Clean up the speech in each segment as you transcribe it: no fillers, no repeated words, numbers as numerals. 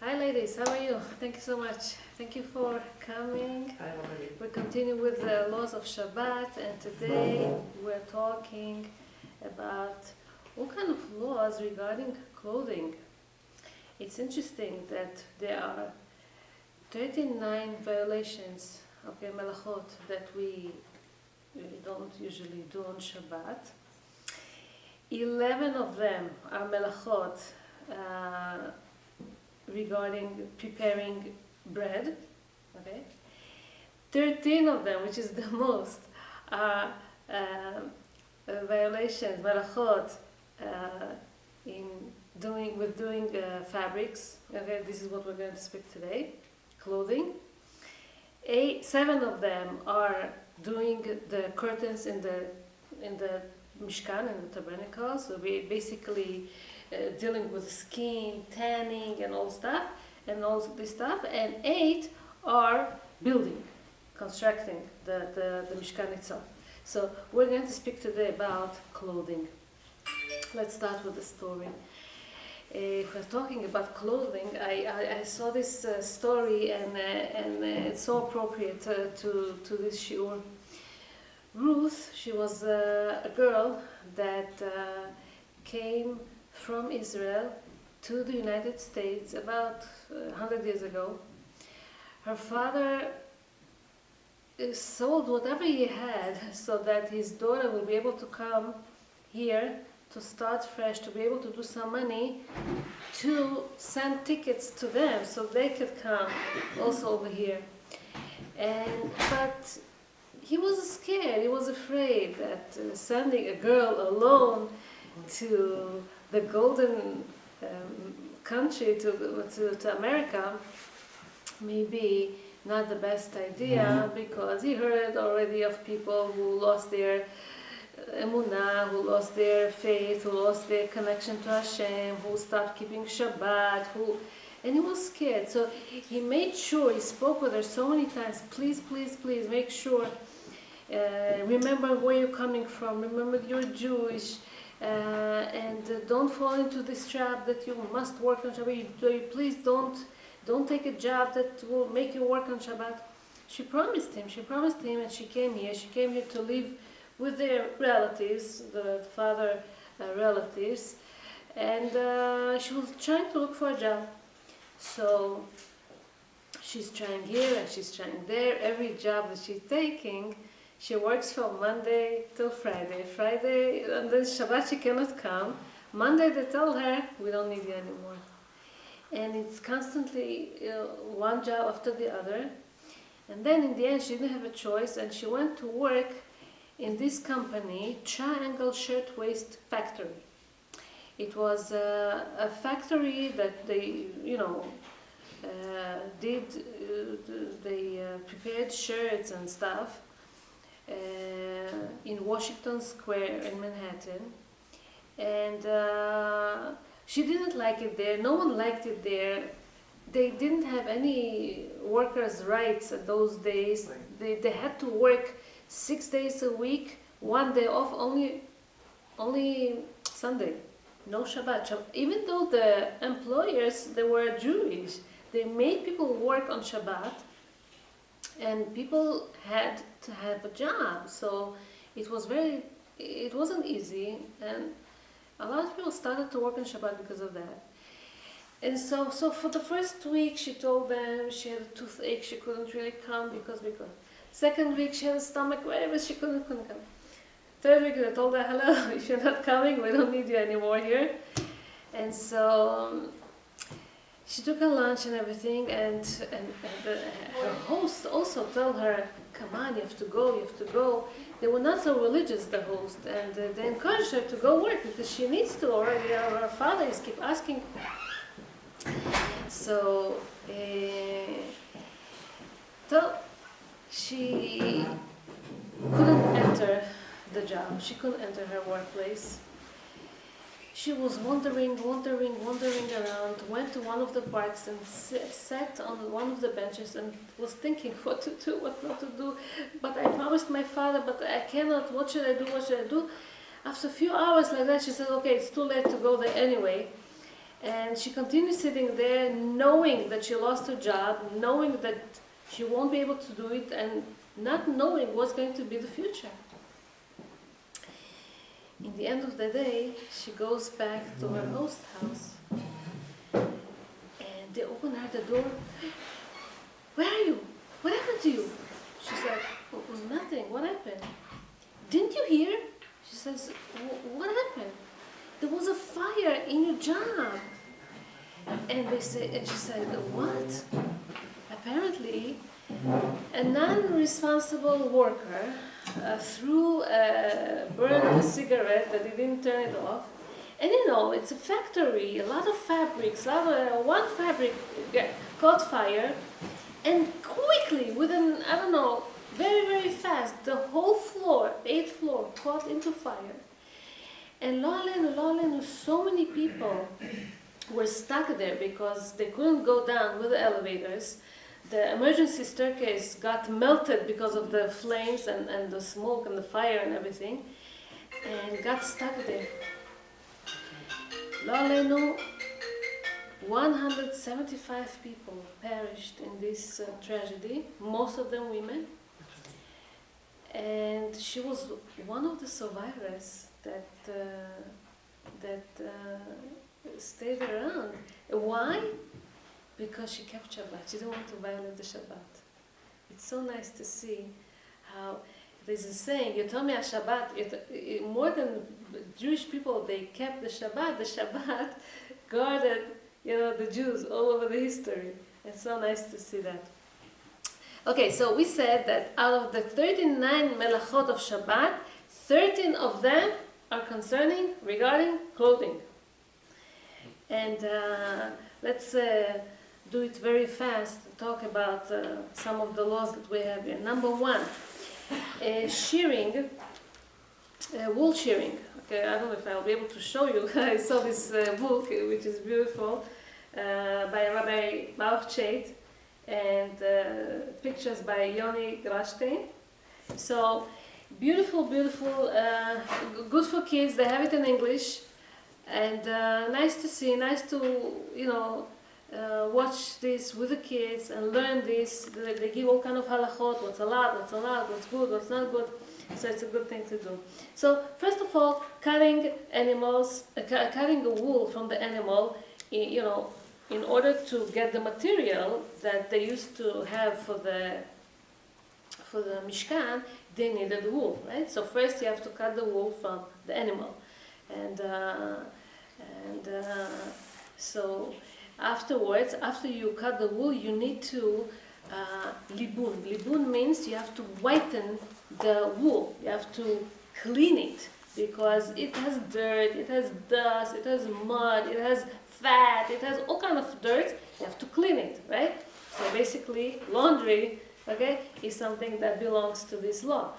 Hi ladies, how are you? Thank you so much. Thank you for coming. Hi, how are you? We continue with the laws of Shabbat, and today we're talking about all kind of laws regarding clothing. It's interesting that there are 39 violations, okay, melachot, that we don't usually do on Shabbat. 11 of them are melachot regarding preparing bread, okay? 13 of them, which is the most, are violations, melachot, in doing fabrics. Okay, this is what we're going to speak today. Clothing. 7 of them are doing the curtains in the Mishkan, in the tabernacle. So we basically dealing with skin, tanning, and all this stuff. And 8 are building, constructing the Mishkan itself. So we're going to speak today about clothing. Let's start with the story. If we're talking about clothing, I saw this story and it's so appropriate to this shiur. Ruth, she was a girl that came from Israel to the United States about 100 years ago. Her father sold whatever he had so that his daughter will be able to come here to start fresh, to be able to do some money, to send tickets to them so they could come also over here. But he was scared, he was afraid that sending a girl alone to the golden country, to America, may be not the best idea, because he heard already of people who lost their emunah, who lost their faith, who lost their connection to Hashem, who stopped keeping Shabbat, and he was scared. So he made sure, he spoke with her so many times, please, please, please, make sure, remember where you're coming from, remember you're Jewish, and don't fall into this trap that you must work on Shabbat. Please don't take a job that will make you work on Shabbat. She promised him, and she came here to live with their relatives, the father relatives, and she was trying to look for a job. So she's trying here and she's trying there. Every job that she's taking, she works from Monday till Friday, and then Shabbat she cannot come. Monday they tell her, we don't need you anymore. And it's constantly one job after the other. And then in the end she didn't have a choice, and she went to work in this company, Triangle Shirtwaist Factory. It was a factory that they, prepared shirts and stuff in Washington Square in Manhattan. And she didn't like it there. No one liked it there. They didn't have any workers' rights at those days. They had to work 6 days a week, 1 day off, only Sunday, no Shabbat. Even though the employers, they were Jewish, they made people work on Shabbat, and people had to have a job. So it wasn't easy, and a lot of people started to work on Shabbat because of that. And so for the first week, she told them she had a toothache, she couldn't really come because. Second week, she had a stomach, whatever, she couldn't come. Third week, they told her, hello, if you're not coming, we don't need you anymore here. And so she took her lunch and everything, and her host also told her, come on, you have to go. They were not so religious, the host, and they encouraged her to go work because she needs to already. Her father is keep asking. So, she couldn't enter the job. She couldn't enter her workplace. She was wandering around, went to one of the parks and sat on one of the benches and was thinking what to do, what not to do. But I promised my father, but I cannot. What should I do? After a few hours like that, she said, okay, it's too late to go there anyway. And she continued sitting there, knowing that she lost her job, knowing that she won't be able to do it, and not knowing what's going to be the future. In the end of the day, she goes back to her host house, and they open her the door. Where are you? What happened to you? She said, nothing. What happened? Didn't you hear? She says, what happened? There was a fire in your job. And she said, what? Apparently, a non-responsible worker burned a cigarette that he didn't turn it off. And it's a factory, a lot of fabrics, one fabric caught fire, and quickly, within, very, very fast, the whole floor, 8th floor, caught into fire. And Lollen, so many people were stuck there because they couldn't go down with the elevators. The emergency staircase got melted because of the flames and the smoke and the fire and everything, and got stuck there. Lollen, 175 people perished in this tragedy, most of them women. And she was one of the survivors that stayed around. Why? Because she kept Shabbat. She didn't want to violate the Shabbat. It's so nice to see how there's a saying, you told me a Shabbat, more than Jewish people, they kept the Shabbat guarded, the Jews all over the history. It's so nice to see that. Okay, so we said that out of the 39 melachot of Shabbat, 13 of them are regarding clothing. And let's do it very fast, talk about some of the laws that we have here. Number 1, shearing, wool shearing. Okay, I don't know if I'll be able to show you. I saw this book, which is beautiful, by Rabbi Baruch Chait, and pictures by Yoni Grashstein. So, beautiful, good for kids. They have it in English, and nice to see, nice to, watch this with the kids and learn this. They give all kind of halachot, what's allowed, what's good, what's not good. So it's a good thing to do. So first of all, cutting the wool from the animal, in order to get the material that they used to have for the Mishkan, they needed wool, right? So first you have to cut the wool from the animal, and so afterwards, after you cut the wool, you need to libun. Libun means you have to whiten the wool. You have to clean it because it has dirt, it has dust, it has mud, it has fat, it has all kind of dirt. You have to clean it, right? So basically, laundry, okay, is something that belongs to this law,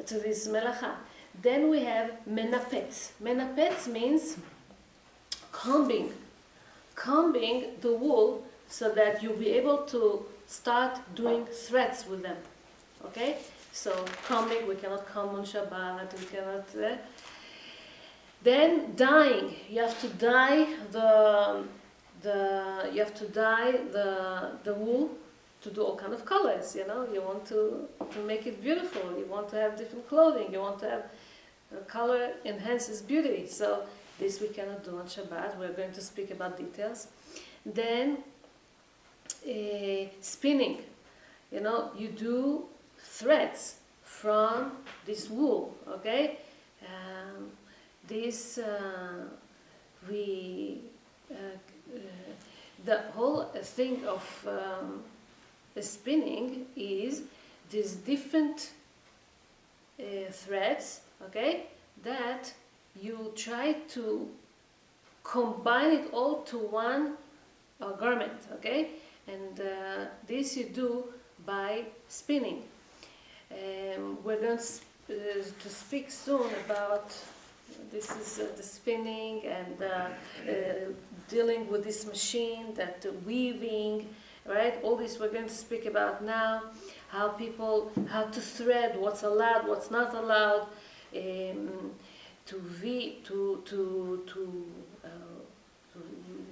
to this melacha. Then we have menapetz. Menapetz means combing the wool so that you'll be able to start doing threads with them. Okay? So combing, we cannot comb on Shabbat, we cannot. Then dyeing, you have to dye the wool to do all kind of colors. You want to make it beautiful. You want to have different clothing. You want to have color enhances beauty. So this we cannot do on Shabbat. We're going to speak about details. Then spinning. You do threads from this wool. Okay. The whole thing of spinning is these different threads, okay, that you try to combine it all to one garment, okay, and this you do by spinning. We're going to speak soon about this is the spinning and dealing with this machine, that weaving, right? All this we're going to speak about now. How to thread, what's allowed, what's not allowed,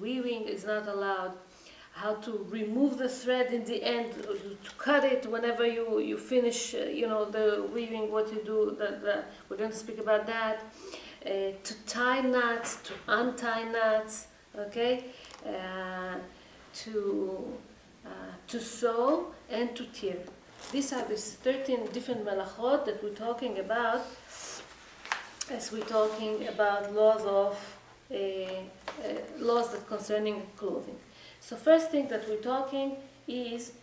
weaving, weaving is not allowed, how to remove the thread in the end, to cut it whenever you finish, the weaving, what you do, we're going to speak about that, to tie knots, to untie knots, okay, to sew and to tear. These are these 13 different melachot that we're talking about as we're talking about laws that concerning clothing. So first thing that we're talking is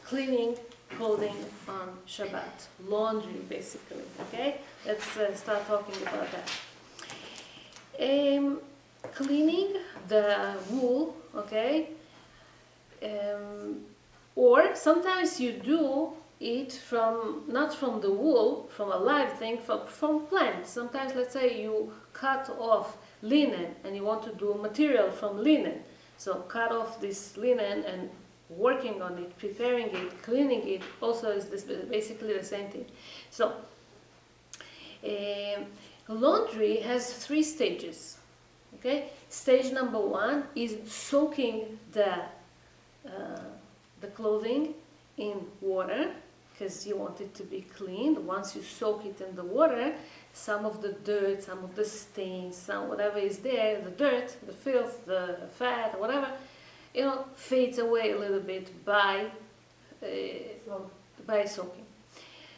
cleaning clothing on Shabbat, laundry basically. Okay, let's start talking about that. Cleaning the wool, okay, or sometimes you do it not from the wool, from a live thing, from plants. Sometimes, let's say you cut off linen and you want to do material from linen. So cut off this linen and working on it, preparing it, cleaning it, also is this basically the same thing. So laundry has 3 stages. Okay, stage number 1 is soaking the clothing in water, because you want it to be cleaned. Once you soak it in the water, some of the dirt, some of the stains, some whatever is there, the dirt, the filth, the fat, whatever, fades away a little bit by soaking.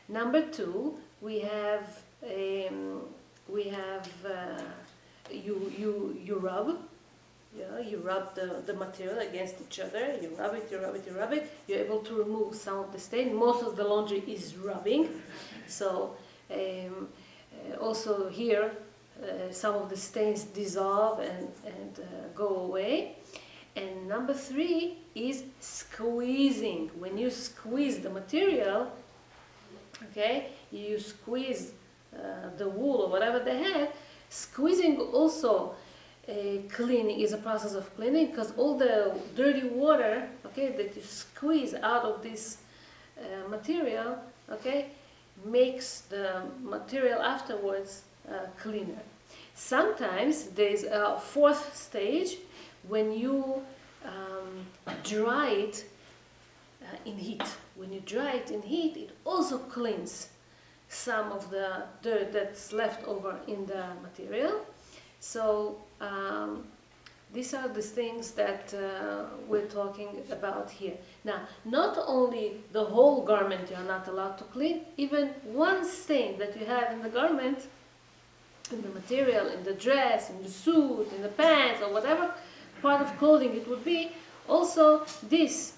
Number 2, we have you rub. You rub the material against each other. You rub it. You're able to remove some of the stain. Most of the laundry is rubbing. So also here, some of the stains dissolve and go away. And number 3 is squeezing. When you squeeze the material, okay, you squeeze the wool or whatever they have. Squeezing also cleaning is a process of cleaning, because all the dirty water, okay, that you squeeze out of this material, okay, makes the material afterwards cleaner. Sometimes there's a 4th stage when you dry it in heat. When you dry it in heat, it also cleans some of the dirt that's left over in the material. So these are the things that we're talking about here. Now, not only the whole garment you're not allowed to clean, even one stain that you have in the garment, in the material, in the dress, in the suit, in the pants, or whatever part of clothing it would be, also this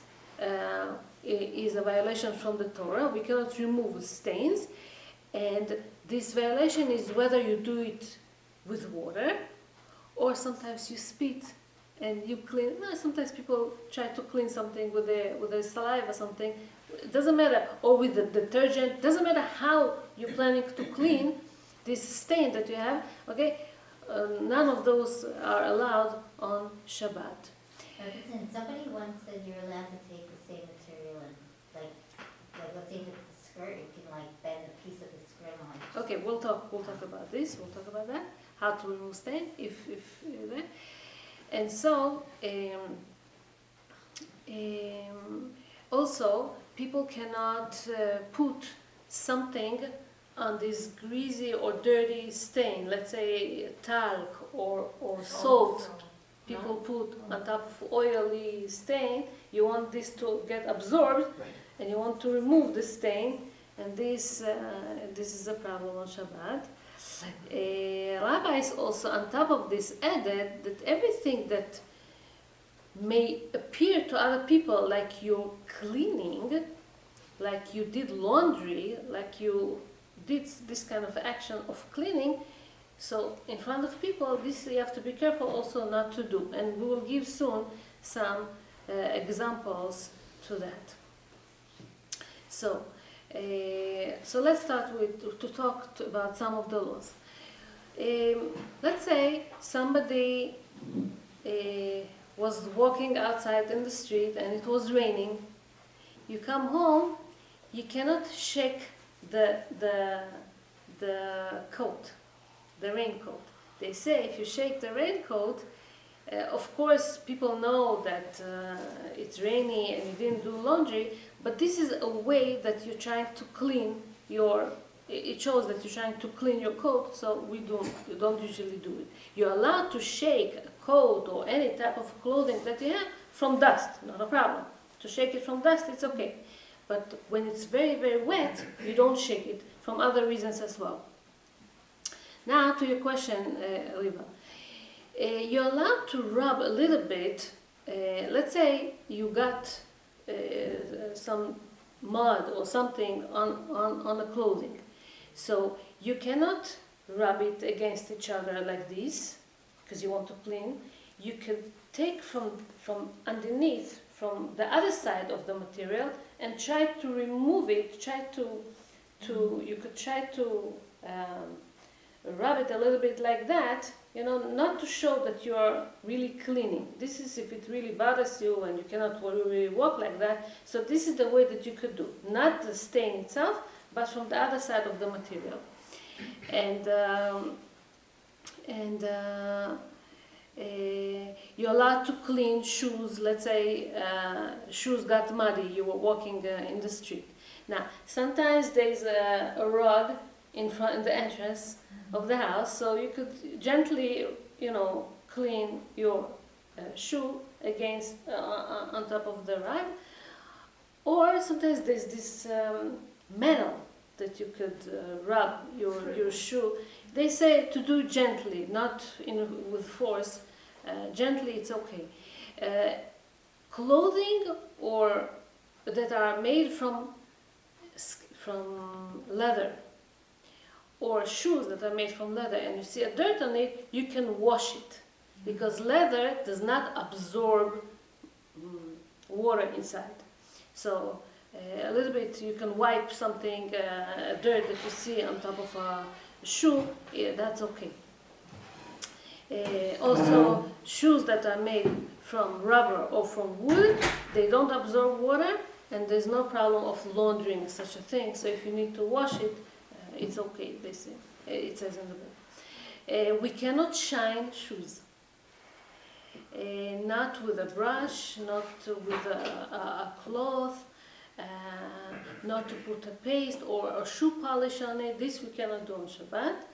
is a violation from the Torah. We cannot remove stains, and this violation is whether you do it with water, or sometimes you spit and you clean. Sometimes people try to clean something with their saliva or something. It doesn't matter, or with the detergent. Doesn't matter how you're planning to clean this stain that you have. Okay, none of those are allowed on Shabbat. Listen, somebody once said you're allowed to take the same material and like let's say if it's a skirt, you can like bend a piece of the skirt on like. Okay, we'll talk about this. We'll talk about that. How to remove stain if there. And so also people cannot put something on this greasy or dirty stain. Let's say talc or salt. People put on top of oily stain. You want this to get absorbed, and you want to remove the stain. And this is a problem on Shabbat. Rabbis also on top of this added that everything that may appear to other people like you're cleaning, like you did laundry, like you did this kind of action of cleaning, so in front of people, this you have to be careful also not to do. And we will give soon some examples to that. So let's start to talk about some of the laws. Let's say somebody was walking outside in the street and it was raining. You come home, you cannot shake the coat, the raincoat. They say if you shake the raincoat, Of course, people know that it's rainy and you didn't do laundry, but this is a way that you're trying to clean your. It shows that you're trying to clean your coat, so you don't usually do it. You're allowed to shake a coat or any type of clothing that you have from dust, not a problem. To shake it from dust, it's okay. But when it's very, very wet, you don't shake it from other reasons as well. Now to your question, Riva. You're allowed to rub a little bit. Let's say you got some mud or something on the clothing. So you cannot rub it against each other like this, because you want to clean. You can take from underneath, from the other side of the material, and try to remove it. You could try to rub it a little bit like that, not to show that you are really cleaning. This is if it really bothers you and you cannot really walk like that. So this is the way that you could do, not the stain itself, but from the other side of the material. And you're allowed to clean shoes. Let's say shoes got muddy, you were walking in the street. Now, sometimes there's a rug in the entrance of the house, so you could gently, clean your shoe against on top of the rug. Or sometimes there's this metal that you could rub your shoe. They say to do gently, not with force. Gently, it's okay. Clothing or that are made from leather, or shoes that are made from leather, and you see a dirt on it, you can wash it, because leather does not absorb water inside. So a little bit you can wipe something, dirt that you see on top of a shoe, that's okay. Also, shoes that are made from rubber or from wood, they don't absorb water, and there's no problem of laundering such a thing. So if you need to wash it, it's okay, they say. It says in the book. We cannot shine shoes. Not with a brush, not with a cloth, not to put a paste or a shoe polish on it. This we cannot do on Shabbat,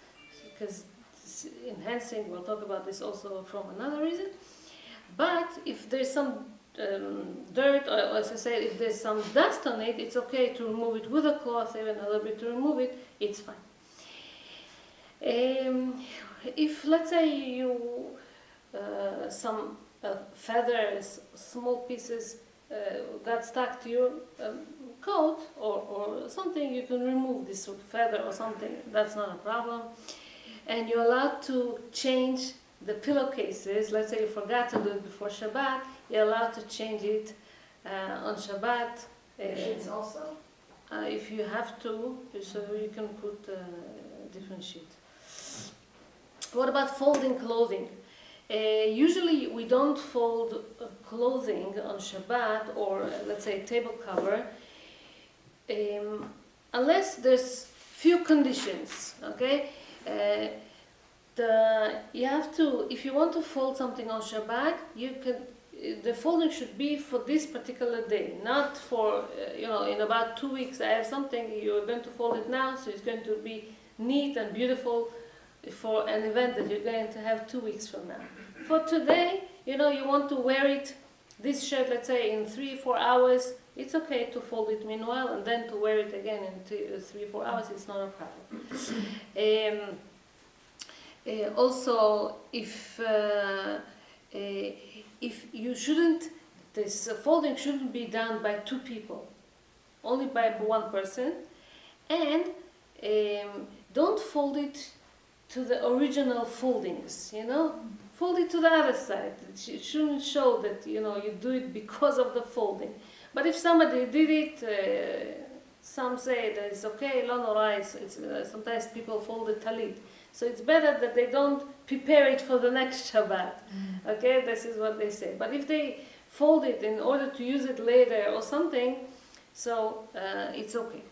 because it's enhancing. We'll talk about this also from another reason. But if there's some dirt, or as I said, if there's some dust on it, it's okay to remove it with a cloth, even a little bit to remove it, it's fine. If, let's say, you some feathers, small pieces got stuck to your coat or something, you can remove this feather or something, that's not a problem. And you're allowed to change the pillowcases. Let's say you forgot to do it before Shabbat, you're allowed to change it on Shabbat. Sheets also? If you have to, so you can put a different sheet. What about folding clothing? Usually we don't fold clothing on Shabbat, or let's say table cover, unless there's few conditions, okay? You have to, if you want to fold something on Shabbat, the folding should be for this particular day, not for, in about 2 weeks I have something, you're going to fold it now, so it's going to be neat and beautiful for an event that you're going to have 2 weeks from now. For today, you want to wear it, this shirt, let's say, in 3-4 hours, it's okay to fold it meanwhile, and then to wear it again in 3-4 hours, it's not a problem. Also, if you shouldn't, this folding shouldn't be done by 2 people, only by 1 person, and don't fold it to the original foldings, fold it to the other side. It shouldn't show that, you do it because of the folding. But if somebody did it, some say that it's okay, lo nora, sometimes people fold the talit. So it's better that they don't prepare it for the next Shabbat. Okay, this is what they say. But if they fold it in order to use it later or something, so it's okay.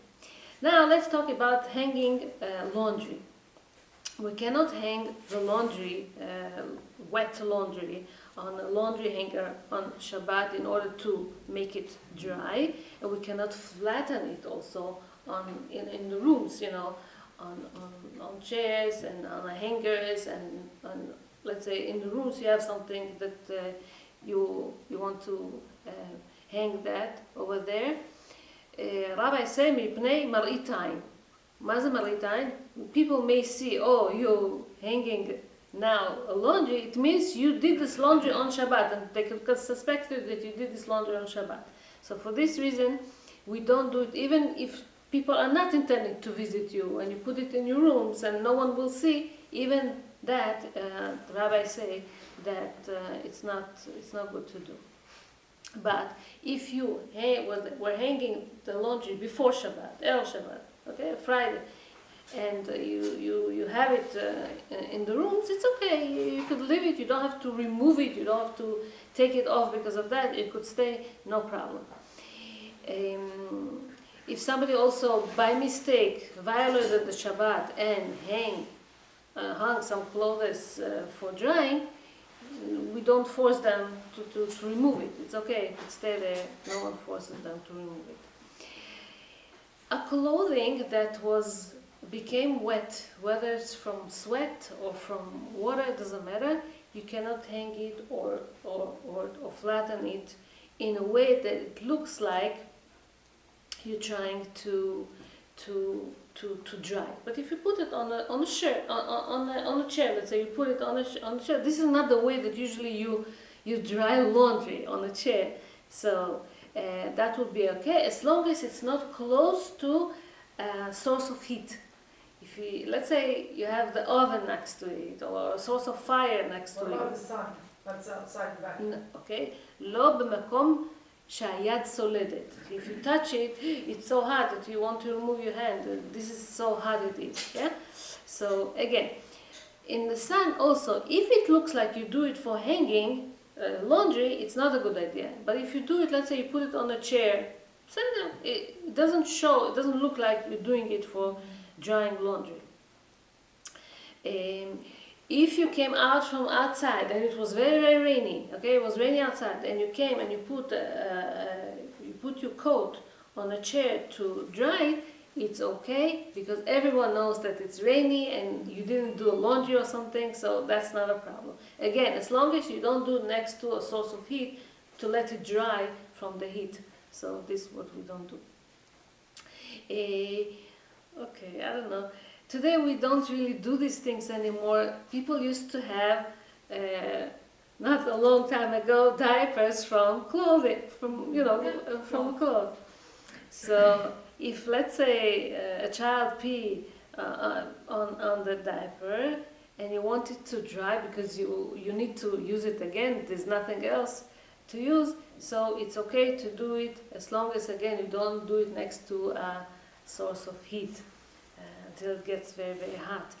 Now let's talk about hanging laundry. We cannot hang the laundry, wet laundry, on a laundry hanger on Shabbat in order to make it dry, and we cannot flatten it also in the rooms, on chairs and on hangers, and let's say in the rooms you have something that you want to hang that over there. Rabbi say mipnei marit ayin. מה זה מראית עין? People may see, oh, you're hanging now a laundry. It means you did this laundry on Shabbat, and they could suspect that you did this laundry on Shabbat. So for this reason, we don't do it, even if people are not intending to visit you, and you put it in your rooms and no one will see. Even that, the rabbis say that it's not good to do. But if you were hanging the laundry before Shabbat, Erev Shabbat, okay, Friday, and you have it in the rooms, it's okay. You could leave it. You don't have to remove it. You don't have to take it off because of that. It could stay, no problem. If somebody also by mistake violated the Shabbat and hung some clothes for drying, we don't force them to remove it. It's okay. It could stay there. No one forces them to remove it. A clothing that became wet, whether it's from sweat or from water, it doesn't matter. You cannot hang it or flatten it in a way that it looks like you're trying to dry. But if you put it on a chair, let's say you put it on a chair. This is not the way that usually you dry laundry on a chair. So. That would be okay as long as it's not close to a source of heat. Let's say you have the oven next to it or a source of fire next to it. What about the sun? That's outside the back. Okay. לא במקום שהיד סולדת. If you touch it, it's so hot that you want to remove your hand. This is so hot it is. Yeah. So again, in the sun also, if it looks like you do it for hanging laundry, it's not a good idea. But if you do it, let's say you put it on a chair, it doesn't look like you're doing it for drying laundry. If you came out from outside and it was very, very rainy, okay, it was rainy outside, and you came and you put your coat on a chair to dry it, it's okay, because everyone knows that it's rainy and you didn't do laundry or something, so that's not a problem. Again, as long as you don't do it next to a source of heat to let it dry from the heat. So this is what we don't do. Okay, I don't know. Today we don't really do these things anymore. People used to have, not a long time ago, diapers from clothing, from clothes. So if, let's say, a child pee on the diaper and you want it to dry because you need to use it again, there's nothing else to use, so it's okay to do it as long as, again, you don't do it next to a source of heat until it gets very, very hot.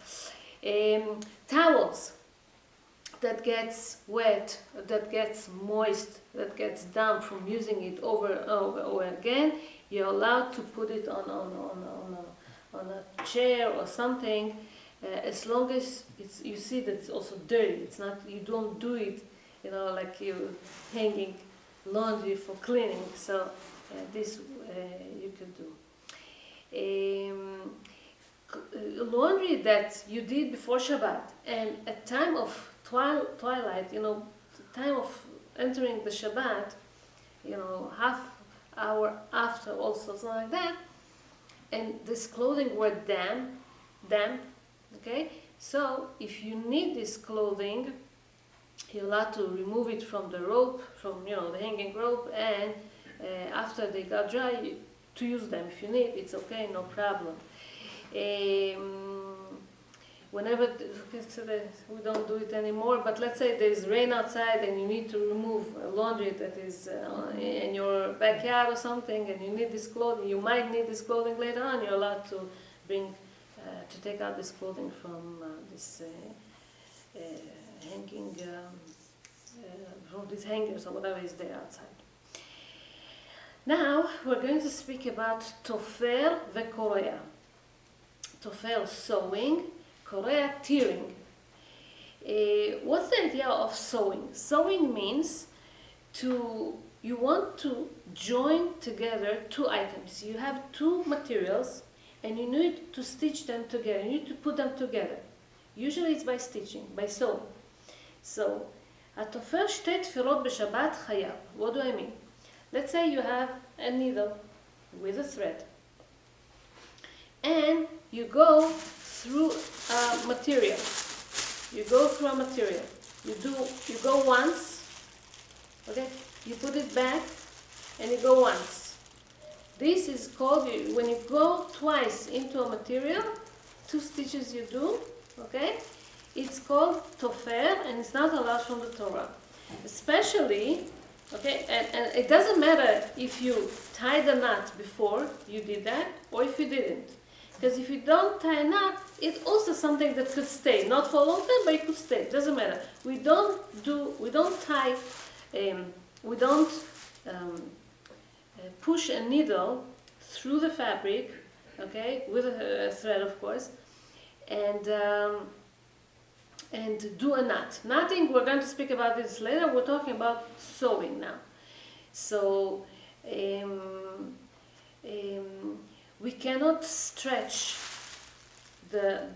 Towels that gets wet, that gets moist, that gets damp from using it over and over again, you're allowed to put it on a chair or something, as long as you see that it's also dirty. It's not, you don't do it, like you're hanging laundry for cleaning. So this you can do. Laundry that you did before Shabbat and at time of twilight, the time of entering the Shabbat, half hour after, also something like that, and this clothing were damp, okay? So if you need this clothing, you're allowed to remove it from the rope, from the hanging rope, and after they got dry, to use them. If you need, it's okay, no problem. Whenever we don't do it anymore, but let's say there's rain outside and you need to remove laundry that is in your backyard or something, and you need this clothing, you might need this clothing later on, you're allowed to take out this clothing from this hanging, from these hangers or whatever is there outside. Now we're going to speak about tofel vekorea. Tofel, sewing, Korea, tearing. What's the idea of sewing? Sewing means you want to join together two items. You have two materials and you need to stitch them together. You need to put them together. Usually it's by stitching, by sewing. So, התופר שתי תפירות בשבת חייב. What do I mean? Let's say you have a needle with a thread. And you go through a material. You go through a material. You go once, okay? You put it back, and you go once. This is called, when you go twice into a material, 2 stitches you do, okay? It's called tofer, and it's not allowed from the Torah. Especially, okay, and it doesn't matter if you tied a knot before you did that, or if you didn't. Because if you don't tie a knot, it's also something that could stay. Not for a long time, but it could stay. It doesn't matter. We don't push a needle through the fabric, okay, with a thread, of course, and do a knot. Knotting, we're going to speak about this later. We're talking about sewing now. So, we cannot stretch the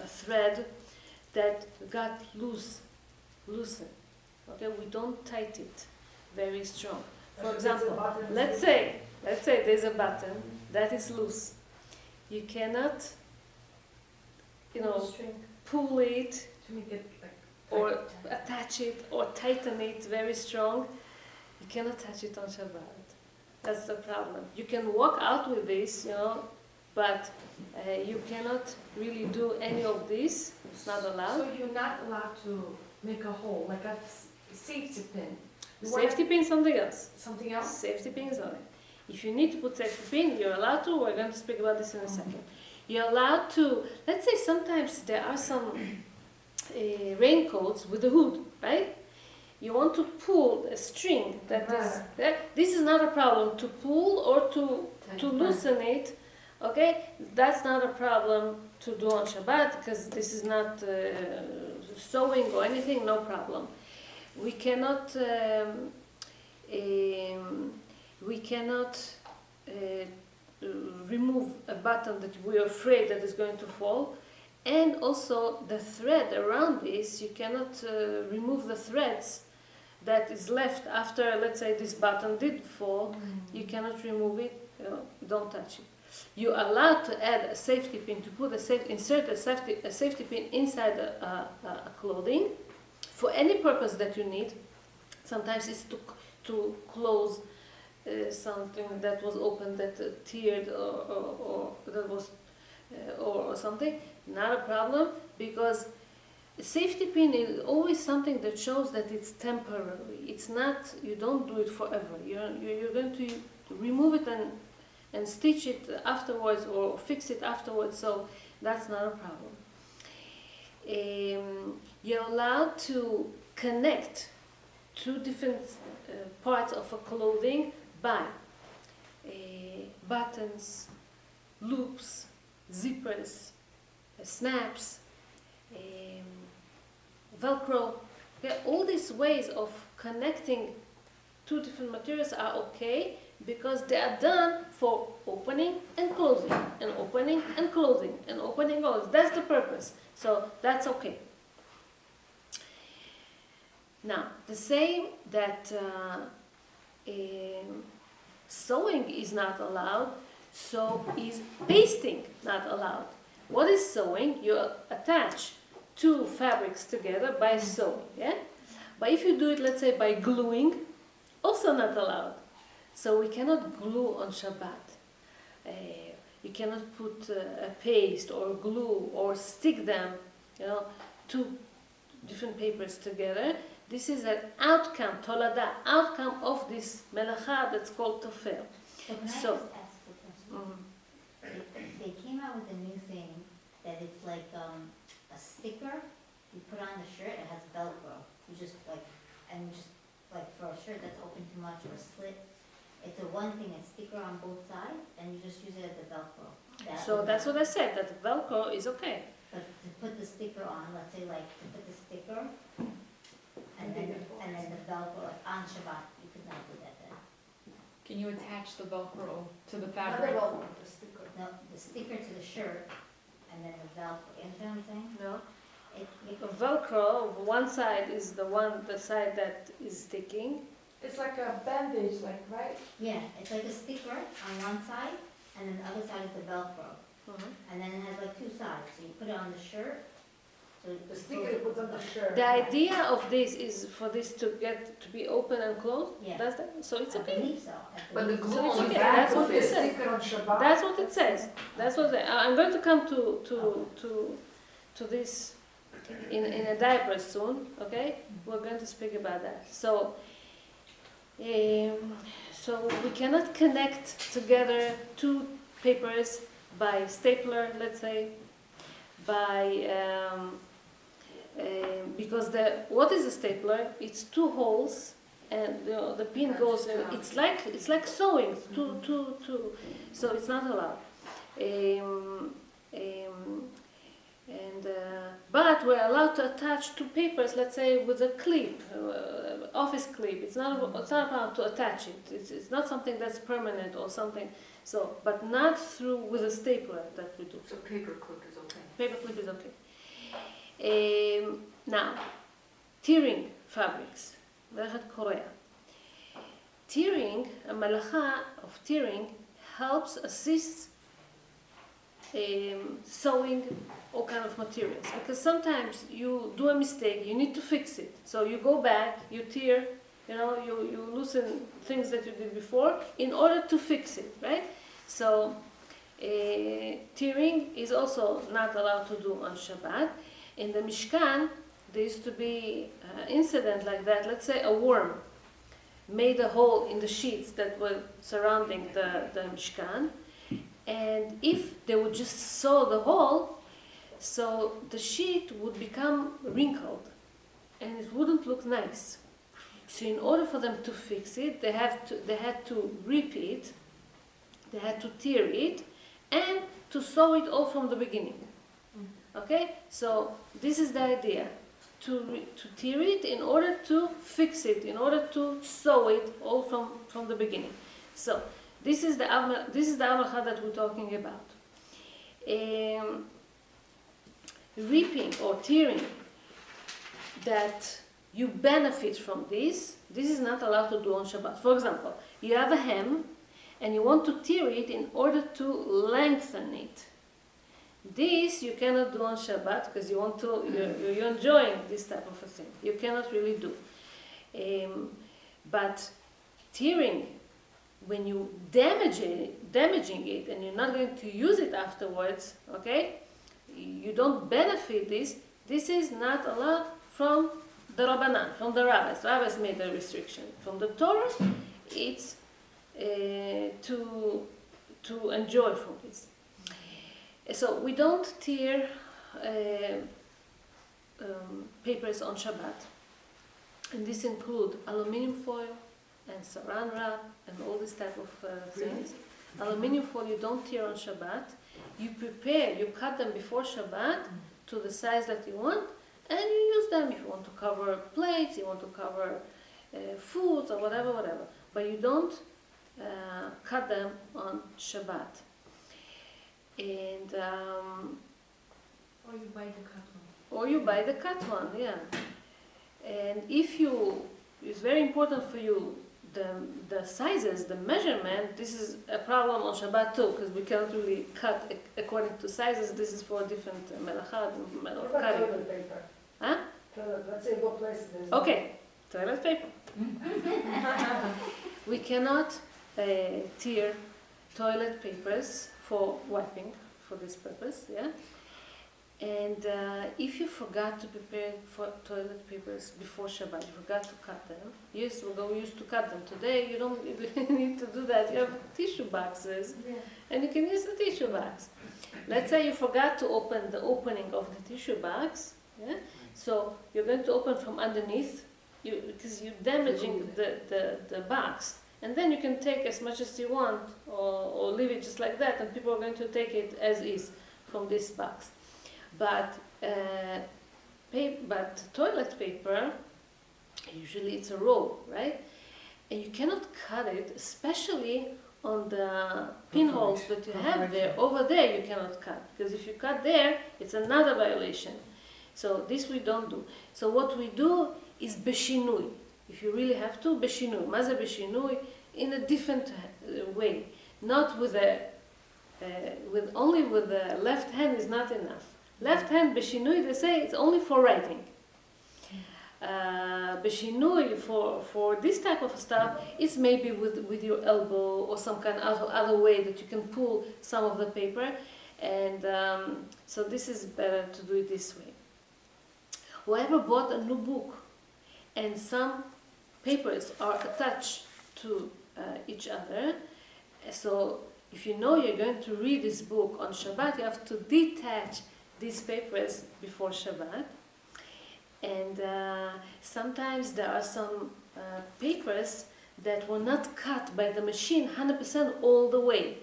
thread that got loosened. Okay, we don't tight it very strong. For example, let's say there's a button that is loose. You cannot, pull it To make it like or attach it or tighten it very strong. You cannot touch it on Shabbat. That's the problem. You can walk out with this, but you cannot really do any of this. It's not allowed. So you're not allowed to make a hole, like a safety pin. Safety pin is something else. Something else? Safety pin is on it. If you need to put safety pin, you're allowed to. We're going to speak about this in a second. You're allowed to, let's say sometimes there are some raincoats with a hood, right? You want to pull a string that is, this is not a problem to pull or to loosen it, okay? That's not a problem to do on Shabbat because this is not sewing or anything, no problem. We cannot remove a button that we're afraid that is going to fall, and also the thread around this, you cannot remove the threads that is left after, let's say, this button did fall. You cannot remove it. Don't touch it. You're allowed to add a safety pin to insert a safety pin inside a clothing for any purpose that you need. Sometimes it's to close something that was open, that teared or that was or something. Not a problem, because a safety pin is always something that shows that it's temporary. It's not, you don't do it forever. You're going to remove it and stitch it afterwards or fix it afterwards, so that's not a problem. You're allowed to connect two different parts of a clothing by buttons, loops, zippers, snaps, Velcro. Okay, all these ways of connecting two different materials are okay because they are done for opening and closing, and opening and closing, and opening and closing. That's the purpose. So that's okay. Now, the same that sewing is not allowed, so is pasting not allowed. What is sewing? You attach two fabrics together by sewing, yeah? But if you do it, let's say, by gluing, also not allowed. So we cannot glue on Shabbat. You cannot put a paste or glue or stick them, two different papers together. This is an outcome, tolada, outcome of this melacha that's called tofer. So can I just ask a question? They came out with a new thing that it's like a sticker you put on the shirt. It has Velcro. You just like for a shirt that's open too much or a slit, it's a one thing, a sticker on both sides, and you just use it as a Velcro. So that's what I said, that Velcro is okay. But to put the sticker on, let's say like to put the sticker, and then the Velcro, like on Shabbat, you could not do that then. Can you attach the Velcro to the Not fabric? at all, the sticker. No, the sticker to the shirt, and then the Velcro, you understand what I'm saying? No? It A Velcro, one side is the side that is sticking. It's like a bandage, like, right? yeah, it's like a sticker on one side, and then the other side is the Velcro. And then it has like two sides, so you put it on the shirt, so. The sticker you put on the shirt. The idea of this is for this to be open and closed. Yeah. That's that. So it's I okay. believe so. But the believe glue So it's on okay, the back that's of what the it says. sticker on Shabbat. That's what it says. That's what I'm going to come to this in a diaper soon. Okay, we're going to speak about that. So we cannot connect together two papers by stapler, let's say, by because what is a stapler? It's two holes, and the pin goes in. It's like sewing, two. So it's not allowed. But we're allowed to attach two papers, let's say, with a clip, office clip. It's not allowed to attach it. It's not something that's permanent or something. So, but not with a stapler that we do. So paper clip is okay. Paper clip is okay. Now, tearing fabrics. Melachat Korea. Tearing, a malacha of tearing, helps assist sewing all kind of materials, because sometimes you do a mistake, you need to fix it. So you go back, you tear, you loosen things that you did before in order to fix it, right? So tearing is also not allowed to do on Shabbat. In the Mishkan, there used to be an incident like that. Let's say a worm made a hole in the sheets that were surrounding the Mishkan, and if they would just sew the hole, so the sheet would become wrinkled and it wouldn't look nice. So in order for them to fix it, they had to rip it, they had to tear it, and to sew it all from the beginning. Okay, so this is the idea, to tear it in order to fix it, in order to sew it all from the beginning. So this is the amalacha that we're talking about. Ripping or tearing that you benefit from this is not allowed to do on Shabbat. For example, you have a hem and you want to tear it in order to lengthen it. This you cannot do on Shabbat because you're enjoying this type of a thing. You cannot really do. But tearing, when you damaging it and you're not going to use it afterwards, okay, you don't benefit this. This is not allowed from the Rabbanit, from the rabbis. Rabbis made a restriction. From the Torah, it's to enjoy from this. So we don't tear papers on Shabbat, and this include aluminum foil and saran wrap and all this type of things. Aluminum foil you don't tear on Shabbat. You cut them before Shabbat to the size that you want, and you use them if you want to cover plates, you want to cover foods or whatever. But you don't cut them on Shabbat. And Or you buy the cut one. or you buy the cut one, yeah. And it's very important for you, the sizes, the measurement. This is a problem on Shabbat too, because we cannot really cut according to sizes. This is for different melacha of cutting. Toilet paper. Huh? Let's say what place it is. Okay, toilet paper. We cannot tear toilet papers for wiping for this purpose, yeah. And if you forgot to prepare for toilet papers before Shabbat, you forgot to cut them. Years ago we used to cut them. Today you don't even need to do that. You have tissue boxes, and you can use the tissue box. Let's say you forgot to open the opening of the tissue box, yeah. So you're going to open from underneath, because you're damaging the box, and then you can take as much as you want, or leave it just like that, and people are going to take it as is from this box. But toilet paper, usually it's a roll, right? And you cannot cut it, especially on the pinholes that you have there. Over there you cannot cut, because if you cut there, it's another violation. So this we don't do. So what we do is beshinui. If you really have to, beshinui. Maze beshinui in a different way. Not with only with the left hand is not enough. Left hand beshinui, they say it's only for writing. Beshinui for this type of stuff is maybe with your elbow or some kind of other way that you can pull some of the paper, and so this is better to do it this way. Whoever bought a new book and some papers are attached to each other, so if you know you're going to read this book on Shabbat, you have to detach these papers before Shabbat. And sometimes there are some papers that were not cut by the machine 100% all the way.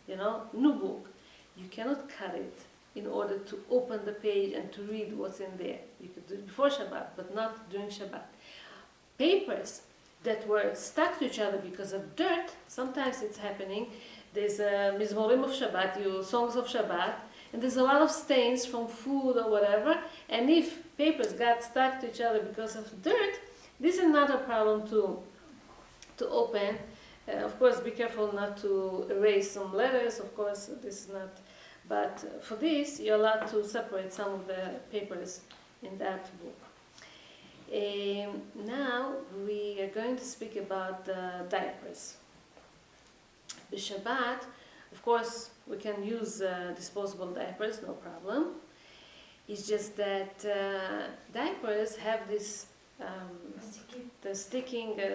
You know, new book. You cannot cut it in order to open the page and to read what's in there. You could do it before Shabbat, but not during Shabbat. Papers that were stuck to each other because of dirt, sometimes it's happening. There's Mizmorim of Shabbat, songs of Shabbat, and there's a lot of stains from food or whatever, and if papers got stuck to each other because of dirt, this is not a problem to open. Of course, be careful not to erase some letters, of course, this is not, but for this, you're allowed to separate some of the papers in that book. Now, we are going to speak about diapers. The Shabbat, of course, we can use disposable diapers, no problem. It's just that diapers have this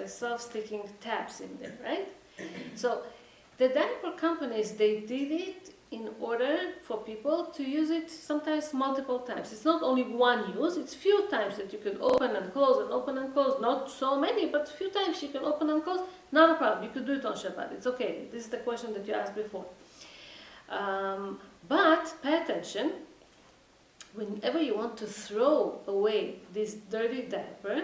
self-sticking tabs in there, right? So the diaper companies, they did it in order for people to use it sometimes multiple times. It's not only one use, it's few times that you can open and close and open and close. Not so many, but few times you can open and close. Not a problem. You could do it on Shabbat. It's okay. This is the question that you asked before. But pay attention. Whenever you want to throw away this dirty diaper,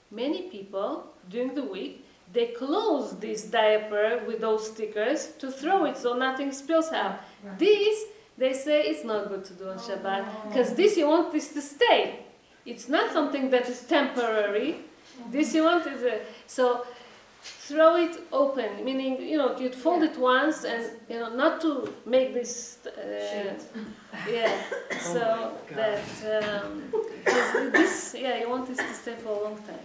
many people during the week, they close this diaper with those stickers to throw it so nothing spills out. Right. This, they say, it's not good to do on Shabbat, because this you want this to stay. It's not something that is temporary. This you want is so throw it open, meaning, you'd fold it once and, not to make this, so that, you want this to stay for a long time.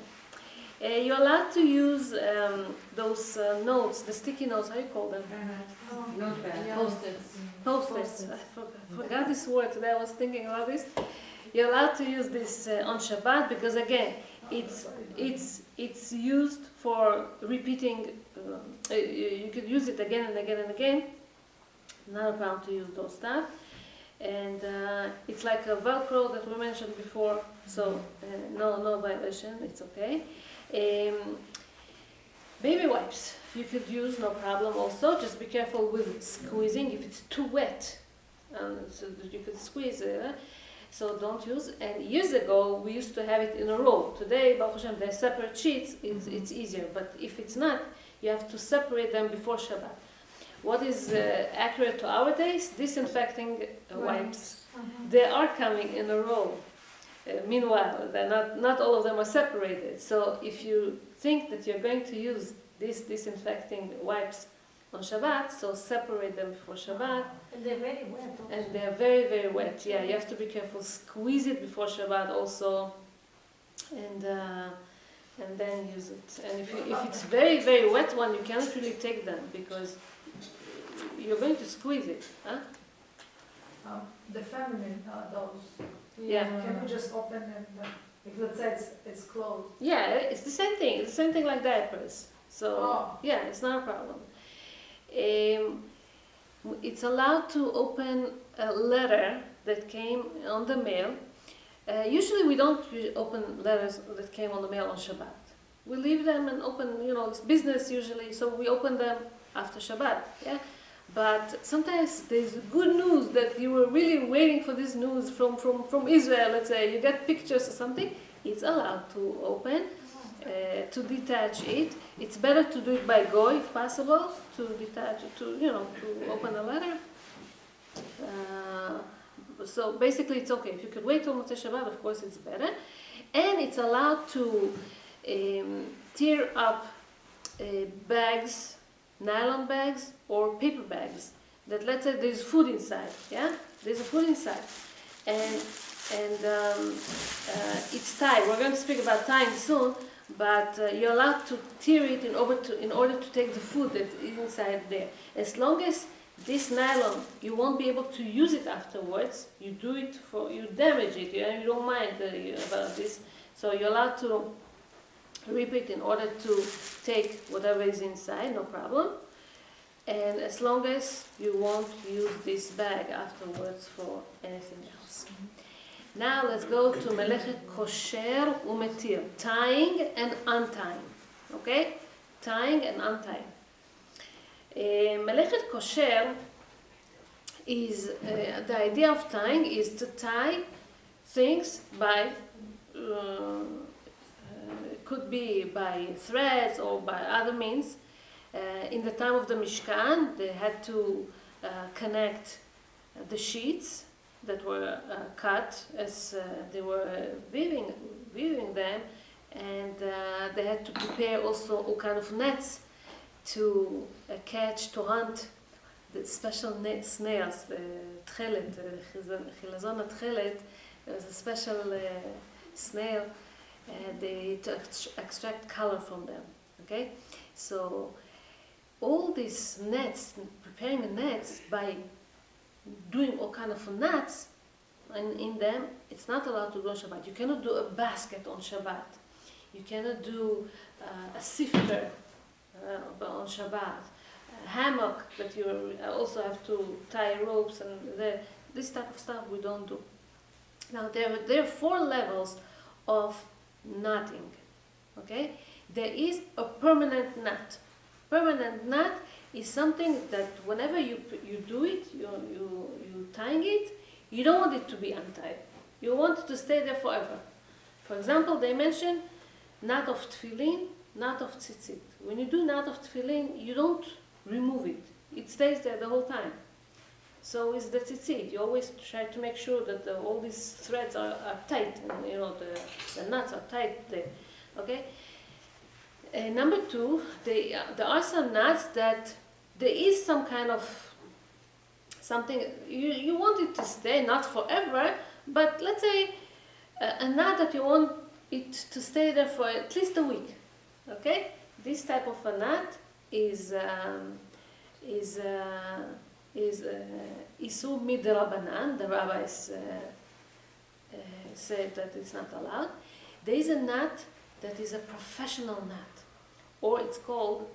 You're allowed to use those notes, the sticky notes, how do you call them? Notepad. Post-its. Post-its. I forgot this word today, I was thinking about this. You're allowed to use this on Shabbat because, again, it's used for repeating. You could use it again and again and again. Not a problem to use those stuff. And it's like a Velcro that we mentioned before, so no violation, it's okay. Baby wipes you could use, no problem also. Just be careful with squeezing if it's too wet, so that you could squeeze it. So don't use. And years ago we used to have it in a roll. Today, Baruch Hashem, they're separate sheets. It's easier. But if it's not, you have to separate them before Shabbat. What is accurate to our days? Disinfecting wipes. They are coming in a roll. Meanwhile, they're not all of them are separated. So if you think that you're going to use these disinfecting wipes on Shabbat, so separate them before Shabbat. And they're very wet also. And they're very, very wet. Yeah, you have to be careful. Squeeze it before Shabbat also, and then use it. And if it's very, very wet one, you cannot really take them because you're going to squeeze it. Huh? The feminine, those. Yeah. Can you just open and if let's say it's closed? Yeah, it's the same thing. It's the same thing like diapers. So yeah, it's not a problem. It's allowed to open a letter that came on the mail. Usually we don't open letters that came on the mail on Shabbat. we leave them and open, it's business usually, so we open them after Shabbat, yeah? But sometimes there's good news that you were really waiting for this news from Israel, let's say, you get pictures or something, it's allowed to open, to detach it. It's better to do it by go if possible, to detach it, to open the letter. So basically it's okay. If you could wait till Motzei Shabbat, of course it's better. And it's allowed to tear up bags, nylon bags or paper bags that, let's say, there's food inside, yeah? There's a food inside. And it's tied. We're going to speak about tying soon, but you're allowed to tear it in order to take the food that's inside there. As long as this nylon, you won't be able to use it afterwards. You damage it. You don't mind about this. So you're allowed to rip it in order to take whatever is inside, no problem. And as long as you won't use this bag afterwards for anything else. Now let's go to Melechet Kosher Umetir, tying and untying. Okay? Tying and untying. Melechet Kosher is, the idea of tying is to tie things by, could be by threads or by other means. In the time of the Mishkan, they had to connect the sheets that were cut as they were weaving them, and they had to prepare also all kind of nets to catch, to hunt the special snails, the tchelet, chilazon tchelet. There's a special snail, to extract color from them. Okay, so all these nets, preparing the nets by doing all kind of knots in them, it's not allowed to do on Shabbat. You cannot do a basket on Shabbat. You cannot do a sifter on Shabbat. A hammock that you also have to tie ropes, and this type of stuff we don't do. Now there are 4 levels of knotting. Okay, there is a permanent knot. Permanent knot is something that whenever you do it, you tying it, you don't want it to be untied. You want it to stay there forever. For example, they mention knot of tefillin, knot of tzitzit. When you do knot of tefillin, you don't remove it. It stays there the whole time. So is the tzitzit. You always try to make sure that all these threads are tight, and the knots are tight there. Okay. Number 2, there are some knots that there is some kind of something, you want it to stay, not forever, but let's say a knot that you want it to stay there for at least a week. Okay? This type of a knot is Isur mid Rabbanan. The rabbis said that it's not allowed. There is a knot that is a professional knot, or it's called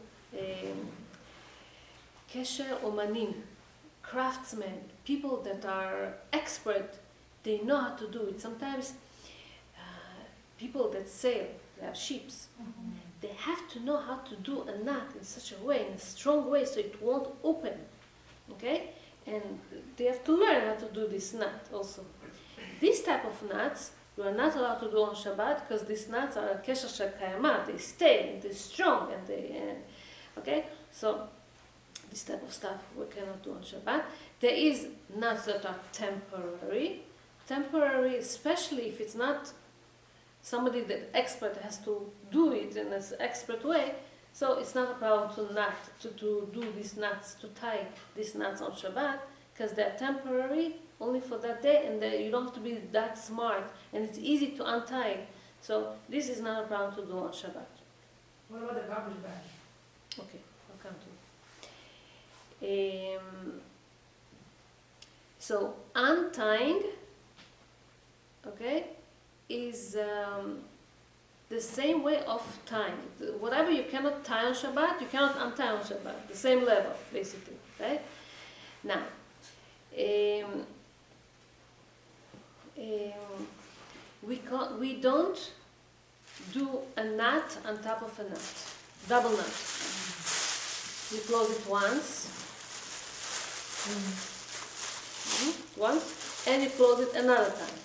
Kesher Omanim, craftsmen, people that are expert, they know how to do it. Sometimes people that sail, they have ships, they have to know how to do a knot in such a way, in a strong way, so it won't open. Okay? And they have to learn how to do this knot also. This type of knots you are not allowed to do on Shabbat, because these knots are kesher shel kayama. They stay, and they're strong, and they okay. So this type of stuff we cannot do on Shabbat. There is knots that are temporary, especially if it's not somebody that expert has to do it in an expert way. So it's not a problem to do these knots, to tie these knots on Shabbat, because they're temporary, only for that day, and you don't have to be that smart, and it's easy to untie. So this is not a problem to do on Shabbat. What about the garbage bag? Okay, I'll come to it. So untying, okay, is the same way of tying. Whatever you cannot tie on Shabbat, you cannot untie on Shabbat. The same level, basically, right? Now, we don't do a knot on top of a knot, double knot. You close it once, once, and you close it another time.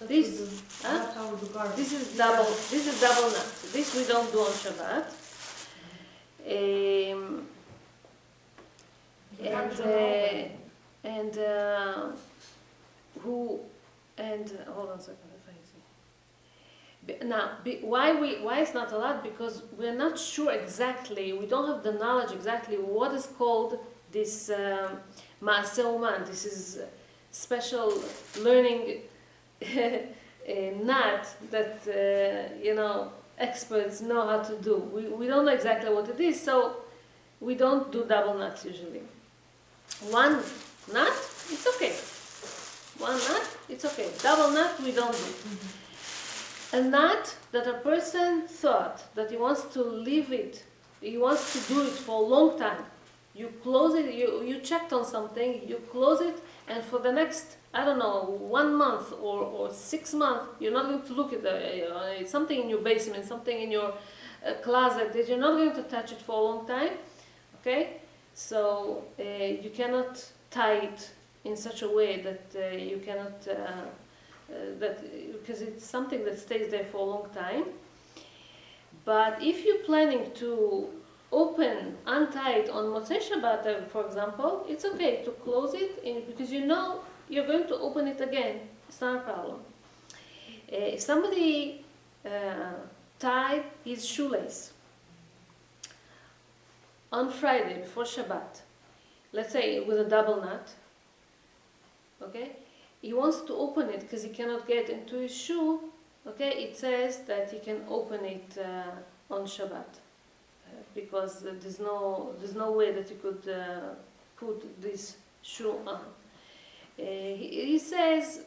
This, That's how we do garden. this is double. This is double knot. This we don't do on Shabbat. Hold on a second. If I see. Now, why it's not allowed? Because we're not sure exactly. We don't have the knowledge exactly what is called this Maaseh Uman. This is special learning knot that experts know how to do. We don't know exactly what it is, so we don't do double knots usually. One knot, it's okay. One knot, it's okay. Double knot, we don't do. A knot that a person thought that he wants to leave it, he wants to do it for a long time. You close it, you checked on something, you close it, and for the next, 1 month or 6 months, you're not going to look at something in your basement, something in your closet, that you're not going to touch it for a long time, okay? So you cannot tie it in such a way that you cannot, because it's something that stays there for a long time. But if you're planning to untie it on Motzei Shabbat, for example, it's okay to close it because you're going to open it again. It's not a problem. If somebody tied his shoelace on Friday before Shabbat, let's say with a double knot, okay, he wants to open it because he cannot get into his shoe, okay, it says that he can open it on Shabbat. Because there's no way that you could put this shoe on. He says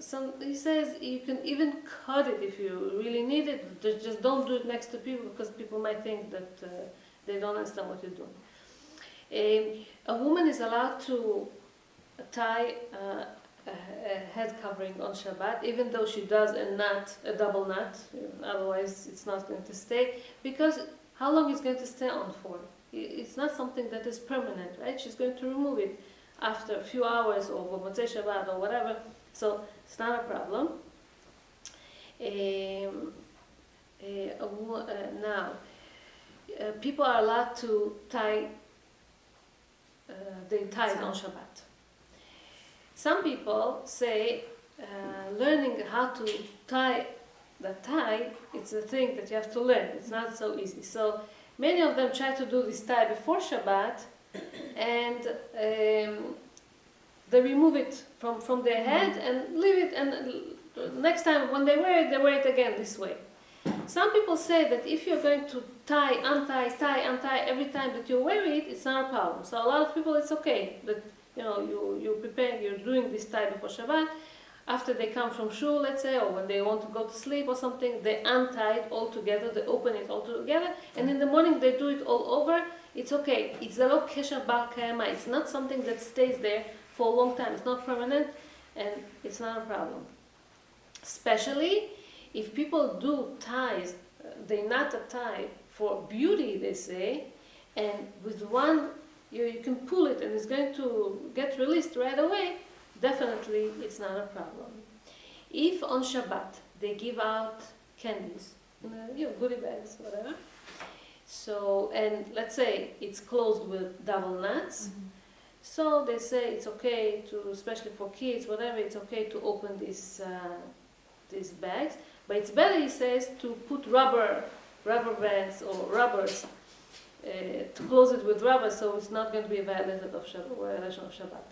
you can even cut it if you really need it. Just don't do it next to people because people might think that they don't understand what you're doing. A woman is allowed to tie a head covering on Shabbat, even though she does a double knot. Otherwise, it's not going to stay because. How long is going to stay on for? It's not something that is permanent, right? She's going to remove it after a few hours or Motzei Shabbat or whatever. So it's not a problem. Now, people are allowed to tie. They tie it on Shabbat. Some people say learning how to tie. The tie, it's a thing that you have to learn. It's not so easy. So many of them try to do this tie before Shabbat, and they remove it from their head and leave it. And next time when they wear it again this way. Some people say that if you're going to tie, untie every time that you wear it, it's not a problem. So a lot of people, it's okay that you prepare, you're doing this tie before Shabbat. After they come from shul, let's say, or when they want to go to sleep or something, they untie it all together, they open it all together, and in the morning they do it all over. It's okay. It's a lo kesher bar kayama. It's not something that stays there for a long time. It's not permanent, and it's not a problem. Especially if people do ties, they knot a tie for beauty, they say, and with one, you can pull it and it's going to get released right away. Definitely, it's not a problem. If on Shabbat they give out candies, goodie bags, whatever. So, and let's say it's closed with double knots. So they say it's okay to, especially for kids, whatever, it's okay to open these bags. But it's better, he says, to put rubber bands or rubbers to close it with rubber, so it's not going to be a violation of Shabbat.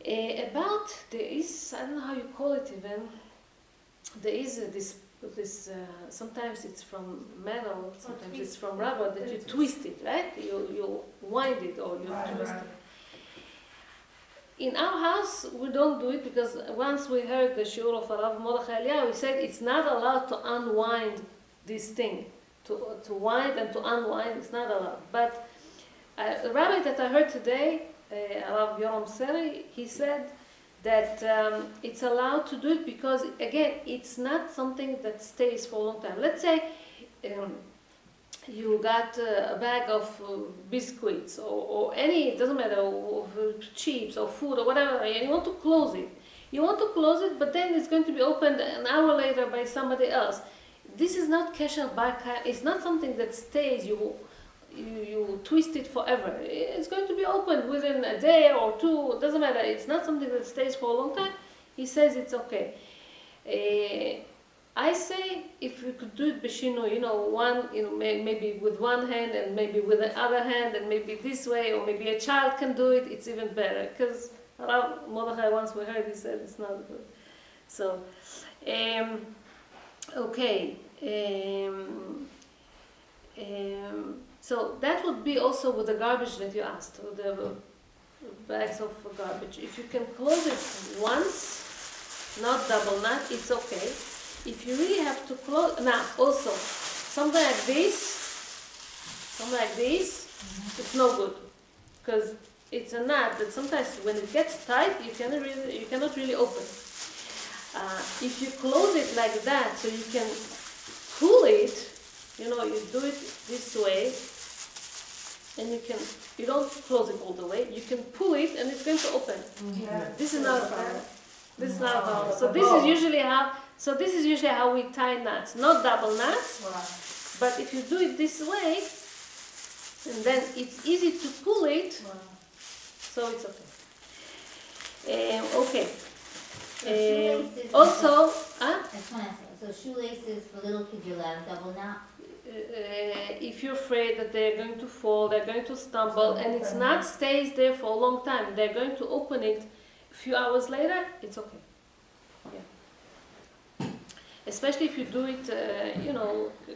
There is, I don't know how you call it even, there is this sometimes it's from metal, sometimes it's from rubber, that you twist it, right? You wind it or you twist it. In our house, we don't do it because once we heard the shiur of Rav Mordechai Eliyahu, he said it's not allowed to unwind this thing. To wind and to unwind, it's not allowed. But the rabbi that I heard today, Rav Yoram Seri, he said that it's allowed to do it because, again, it's not something that stays for a long time. Let's say you got a bag of biscuits or any, it doesn't matter, or chips or food or whatever, and you want to close it. You want to close it, but then it's going to be opened an hour later by somebody else. This is not kesher baka. It's not something that stays. You twist it forever. It's going to be opened within a day or two. It doesn't matter. It's not something that stays for a long time. He says it's okay. I say if you could do it b'shinu, one, maybe with one hand and maybe with the other hand and maybe this way, or maybe a child can do it. It's even better because Rav Mordechai once we heard he said it's not good. So, okay. So that would be also with the garbage that you asked, with the bags of garbage. If you can close it once, not double knot, it's okay. If you really have to close, now also, something like this, it's no good. Because it's a knot that sometimes when it gets tight, you cannot really open. If you close it like that, so you can pull it, you do it this way, and you don't close it all the way, you can pull it and it's going to open. Yeah. This is not a problem. This is not a problem. So this is usually how we tie knots, not double knots, but if you do it this way, and then it's easy to pull it, so it's okay. Okay. Also, I just want to ask, so shoelaces for little kids, you're allowed double knot? if you're afraid that they're going to fall, they're going to stumble, and it's not stays there for a long time, they're going to open it a few hours later, it's okay. Yeah. Especially if you do it,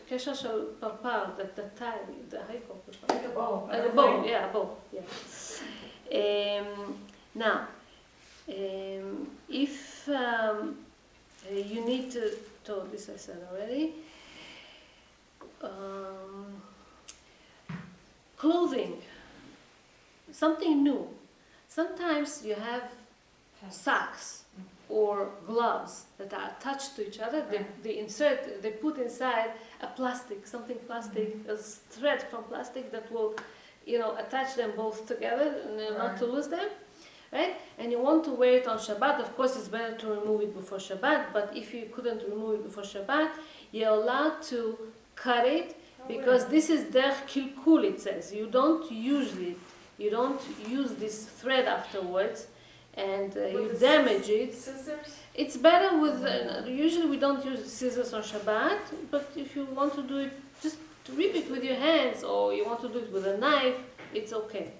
kesha shel parpar, the tie, the haiko. Like a bow. A bow, yeah, a bow, yeah. Now, if you need to, this I said already, clothing, something new. Sometimes you have socks or gloves that are attached to each other. They put inside a plastic, a thread from plastic that will, attach them both together and not to lose them. Right? And you want to wear it on Shabbat. Of course, it's better to remove it before Shabbat, but if you couldn't remove it before Shabbat, you're allowed to cut it, because this is derech kilkul, it says. You don't use it. You don't use this thread afterwards, and you damage it. Scissors? It's better with, usually we don't use scissors on Shabbat, but if you want to do it, just rip it with your hands, or you want to do it with a knife, it's okay.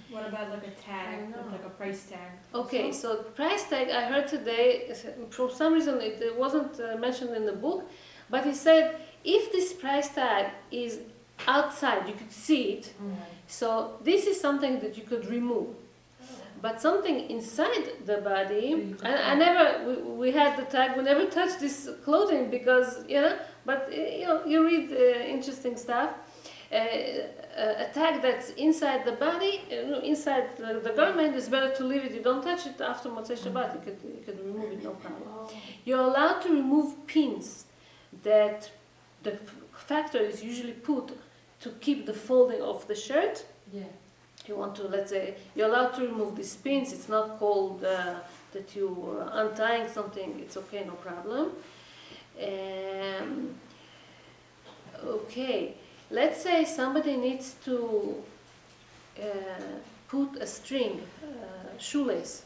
What about like a tag, like a price tag? Okay, so price tag, I heard today, for some reason it wasn't mentioned in the book, but he said if this price tag is outside, you could see it, so this is something that you could remove. But something inside the body, we had the tag, we never touched this clothing because, but you read interesting stuff. A tag that's inside the body, inside the garment, is better to leave it. You don't touch it after Motzei Shabbat. You can remove it, no problem. You're allowed to remove pins that the factory is usually put to keep the folding of the shirt. Yeah. You want to, let's say, you're allowed to remove these pins. It's not called that you untying something. It's okay, no problem. Okay. Let's say somebody needs to put a string, a shoelace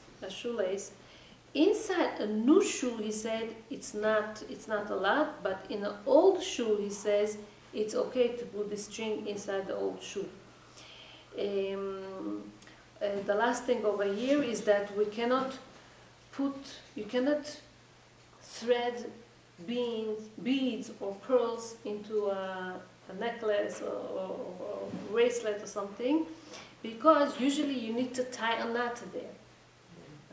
inside a new shoe. He said it's not allowed, but in an old shoe, he says it's okay to put the string inside the old shoe. The last thing over here is that you cannot thread beads or pearls into a necklace or bracelet or something, because usually you need to tie a knot there,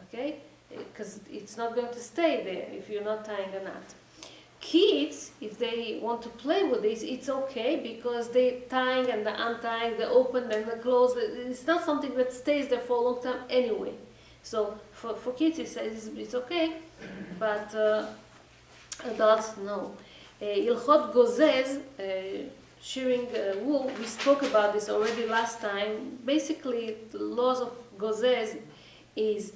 okay? Because it's not going to stay there if you're not tying a knot. Kids, if they want to play with this, it's okay, because they're tying and they're untying, they open and they close. It's not something that stays there for a long time anyway. So for kids it's okay, but adults no. Ilchot gozez, shearing wool, we spoke about this already last time. Basically, the laws of gozez is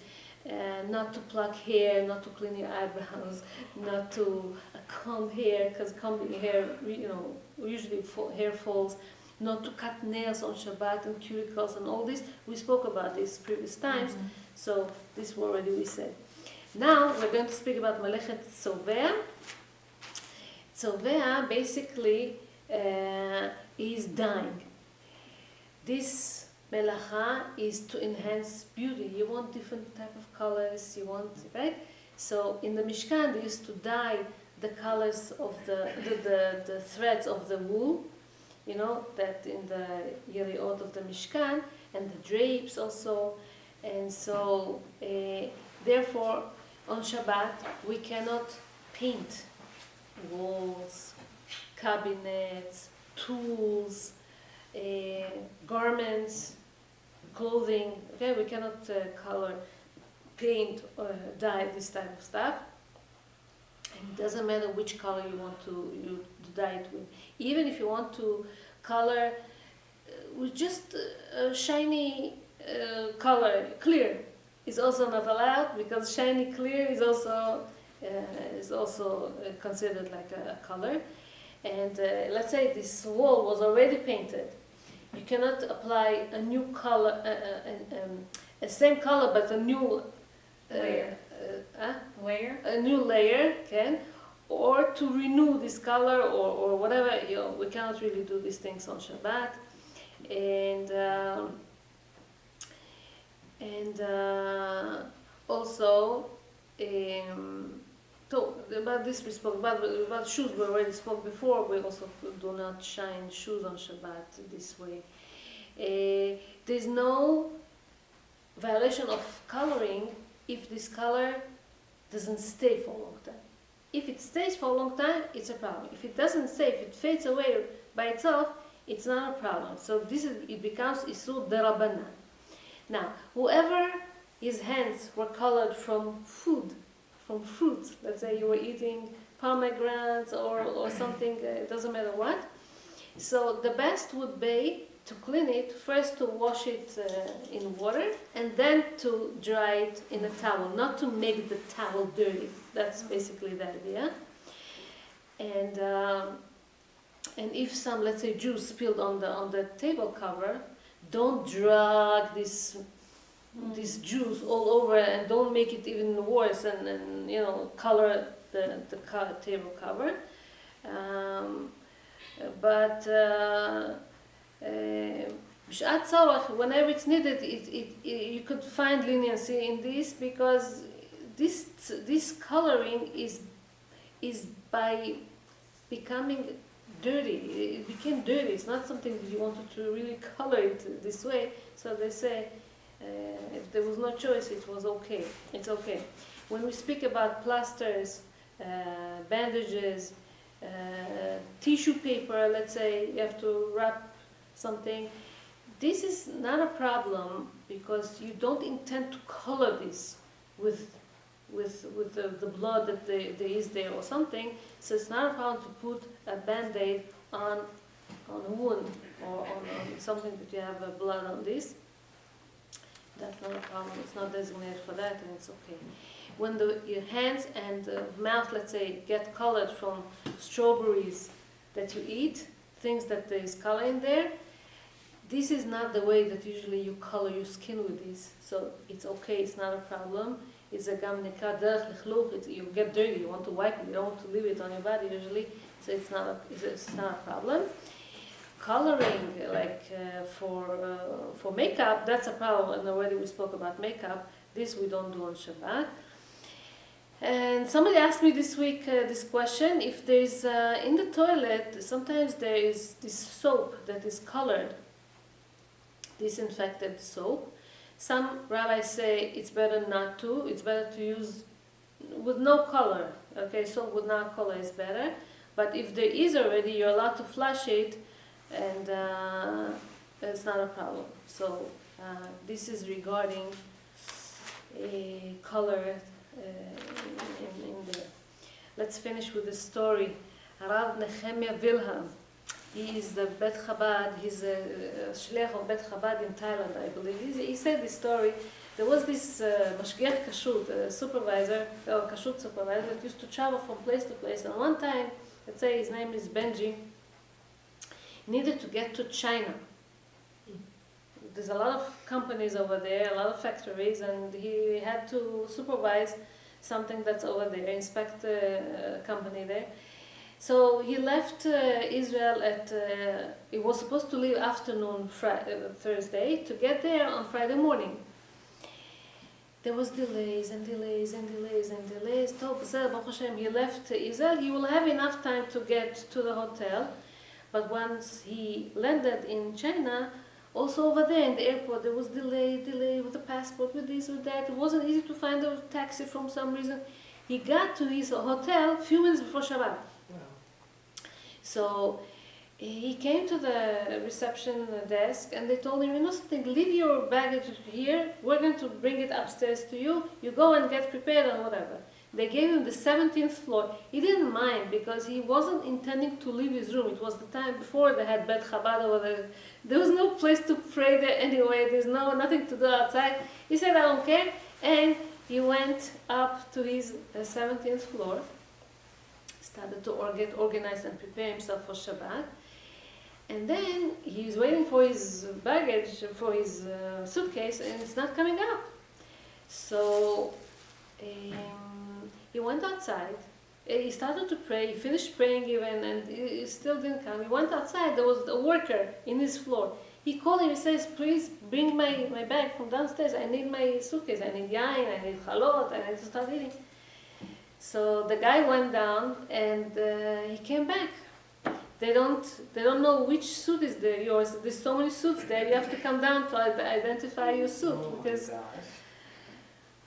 not to pluck hair, not to clean your eyebrows, not to comb hair, because combing hair, usually hair falls, not to cut nails on Shabbat and cuticles and all this. We spoke about this previous times, so this already we said. Now we're going to speak about Malechet Tzovea. Tzovea basically is dyeing. This melacha is to enhance beauty. You want different type of colors, right? So in the Mishkan they used to dye the colors of the threads of the wool, that in the Yeriot of the Mishkan, and the drapes also. And so therefore on Shabbat we cannot paint walls, cabinets, tools, garments, clothing. Okay, we cannot color, paint, or dye this type of stuff. And it doesn't matter which color you want to dye it with. Even if you want to color with just a shiny color, clear, is also not allowed, because shiny clear is also considered like a color. And let's say this wall was already painted. You cannot apply a new color, a same color but a new Layer. a new layer, or to renew this color or whatever. We cannot really do these things on Shabbat. And also, so about this we spoke about shoes. We already spoke before. We also do not shine shoes on Shabbat this way. There's no violation of coloring if this color doesn't stay for a long time. If it stays for a long time, it's a problem. If it doesn't stay, if it fades away by itself, it's not a problem. So it becomes Isur de Rabbanit. Now, whoever his hands were colored from food, from fruits, let's say you were eating pomegranates or something, it doesn't matter what. So the best would be to clean it, first to wash it in water, and then to dry it in a towel, not to make the towel dirty. That's basically the idea. And if some, let's say, juice spilled on the table cover, don't drag this juice all over, and don't make it even worse and color the table cover. But B'shat tzorach, whenever it's needed, you could find leniency in this, because this coloring is by becoming dirty. It became dirty. It's not something that you wanted to really color it this way. So they say, if there was no choice, it was okay. It's okay. When we speak about plasters, bandages, tissue paper, let's say you have to wrap something, this is not a problem, because you don't intend to color this with the blood that there is there or something. So it's not a problem to put a band-aid on a wound or on something that you have blood on this. That's not a problem. It's not designated for that, and it's okay. When your hands and mouth, let's say, get colored from strawberries that you eat, things that there is color in there, this is not the way that usually you color your skin with this. So it's okay. It's not a problem. It's a gam nekad derech lechluch. You get dirty. You want to wipe it. You don't want to leave it on your body usually. So it's not a problem. Coloring, like for makeup, that's a problem. And already we spoke about makeup. This we don't do on Shabbat. And somebody asked me this week this question: if there's in the toilet, sometimes there is this soap that is colored, disinfected soap. Some rabbis say it's better not to. It's better to use with no color. Okay, soap with no color is better. But if there is already, you're allowed to flush it, and it's not a problem. So this is regarding color in there. Let's finish with the story. Rav Nehemiah Wilhelm. He is the Bet Chabad. He's a shliach of Bet Chabad in Thailand, I believe. He said this story. There was this mashgiach kashrut, supervisor, or kashrut supervisor, that used to travel from place to place. And one time, let's say his name is Benji, needed to get to China. There's a lot of companies over there, a lot of factories, and he had to supervise something that's over there, inspect a company there. So he left Israel at, he was supposed to leave afternoon Thursday to get there on Friday morning. There was delays and delays and delays and delays. Baruch Hashem, he left Israel. He will have enough time to get to the hotel. But once he landed in China, also over there in the airport, there was delay with the passport, with this, with that. It wasn't easy to find a taxi from some reason. He got to his hotel a few minutes before Shabbat. So he came to the reception desk and they told him, you know something, leave your baggage here, we're going to bring it upstairs to you, you go and get prepared or whatever. They gave him the 17th floor. He didn't mind because he wasn't intending to leave his room. It was the time before they had Bet Chabad over there. There was no place to pray there anyway, there's nothing to do outside. He said, I don't care, and he went up to his 17th floor, started to get organized and prepare himself for Shabbat. And then he's waiting for his baggage, for his suitcase, and it's not coming up. So he went outside. He started to pray. He finished praying even, and it still didn't come. He went outside. There was a worker in his floor. He called him. He says, please bring my bag from downstairs. I need my suitcase. I need yain. I need chalot. I need to start eating. So the guy went down, and he came back. They don't know which suit is yours. There's so many suits there. You have to come down to identify your suit because.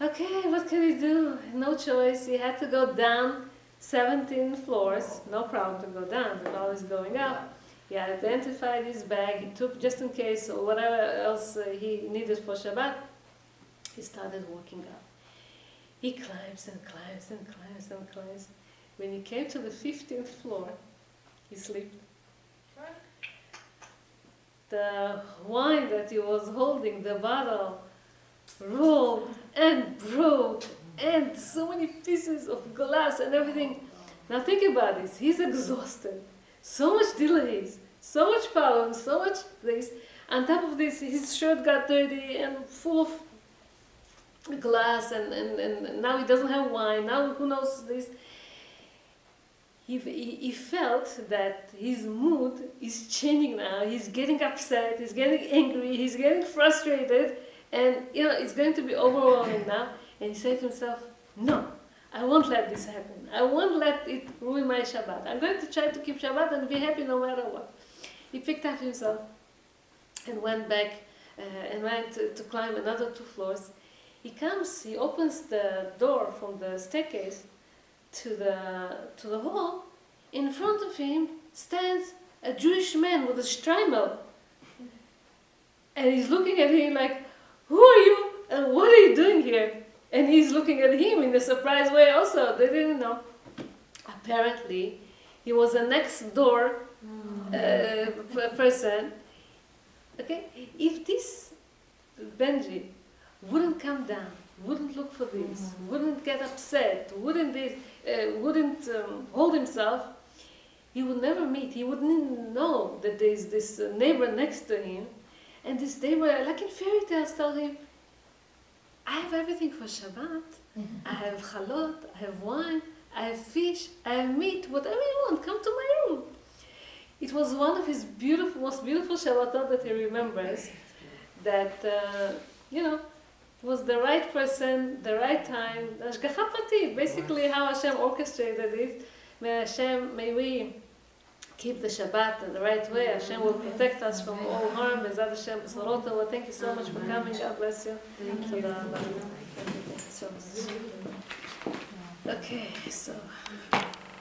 Okay, what can he do? No choice. He had to go down 17 floors. No problem to go down. There's always going up. He identified his bag. He took just in case or whatever else he needed for Shabbat. He started walking up. He climbs and climbs and climbs and climbs. When he came to the 15th floor, he slipped. The wine that he was holding, the bottle, rolled and broke, and so many pieces of glass and everything. Now think about this. He's exhausted. So much delays, so much problems, so much this. On top of this, his shirt got dirty and full of glass, and now he doesn't have wine. Now who knows this? He felt that his mood is changing now. He's getting upset, he's getting angry, he's getting frustrated, and it's going to be overwhelming now. And he said to himself, no, I won't let this happen. I won't let it ruin my Shabbat. I'm going to try to keep Shabbat and be happy no matter what. He picked up himself and went back and went to climb another 2 floors. He opens the door from the staircase to the hall. In front of him stands a Jewish man with a shtreimel. And he's looking at him like, who are you and what are you doing here? And he's looking at him in a surprised way also. They didn't know. Apparently, he was a next door person. Okay? If this Benji wouldn't come down, wouldn't look for this, wouldn't get upset, wouldn't hold himself, he would never meet. He wouldn't know that there's this neighbor next to him, and this neighbor, like in fairy tales, tell him, I have everything for Shabbat. I have chalot, I have wine, I have fish, I have meat, whatever you want, come to my room. It was one of his most beautiful Shabbatot that he remembers, that, was the right person, the right time, Hashgacha Pratit, basically how Hashem orchestrated it. May we keep the Shabbat in the right way. Hashem will protect us from all harm. Bezat Hashem, B'sorot Tova. Thank you so much for coming. God bless you. Thank you so much. Okay, so.